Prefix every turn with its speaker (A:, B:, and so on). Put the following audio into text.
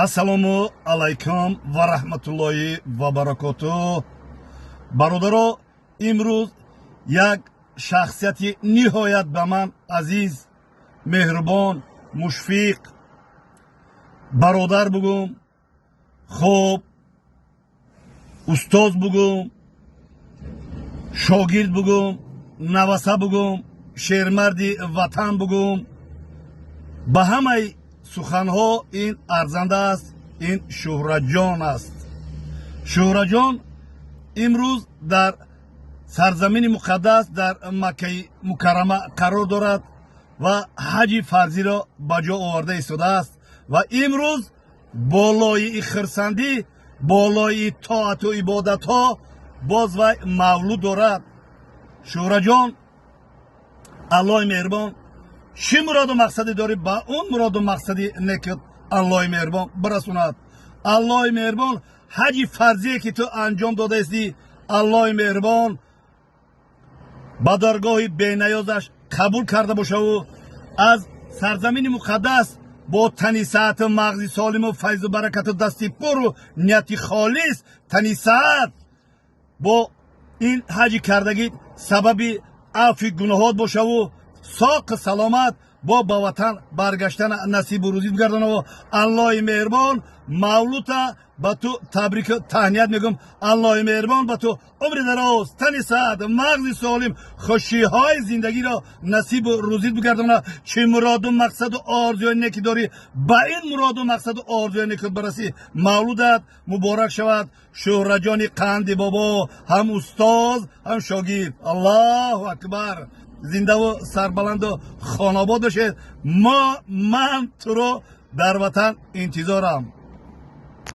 A: ассалому алайкум ва раҳматуллоҳи ва баракотуҳ. бародаро, имрӯз як шахсияти ниҳоят ба ман азиз, меҳрубон, мушфиқ бародар бугум, хуб устоз бугум, шогирд бугум, наваса бугум, шермарди ватан бугум. ба ҳамаи суханҳо ин арзанда аст, ин шӯҳраҷон аст. шӯҳраҷон имрӯз дар сарзамини муқаддас дар Маккаи Мукаррама қарор дорад ва ҳаҷи фарзиро ба ҷо оварда истодааст ва имрӯз болои хирсандӣ, болои тоату ибодатҳо боз вай мавлуд дорад. шӯҳраҷон аллоҳи меҳрубон чӣ муроду мақсаде дорӣ, ба он муроду мақсади некет аллоҳи меҳрубон бирасонад. аллоҳи меҳрубон ҳаҷи фарзие ки ту анҷом додаистӣ, аллоҳи меҳрубон ба даргоҳи бенаёзаш қабул карда бошаву аз сарзамини муқаддас бо тани саату мағзи солиму файзу баракату дасти пуру нияти холис тани саат бо ин ҳаҷи кардагӣ сабаби афви гуноҳот бошаву соқи саломат бо ба ватан баргаштан насибу рӯзӣ гардонаву аллоҳи меҳрубон мавлута ба ту табрику таҳният мегӯм. аллоҳи меҳрубон ба ту умри дароз, тани саат, мағзи солим, хушиҳои зиндагиро насибу рӯзӣ бигардона. чӣ муроду мақсаду орзуи неки дорӣ, ба ин муроду мақсаду орзуи некут барасӣ. мавлудат муборак шавад. шӯҳраҷони қанди бобо ҳам устоз ҳам шогирд. аллоҳу акбар. зиндаву сарбаланду хонобод бошед. ман туро дар ватан интизорам.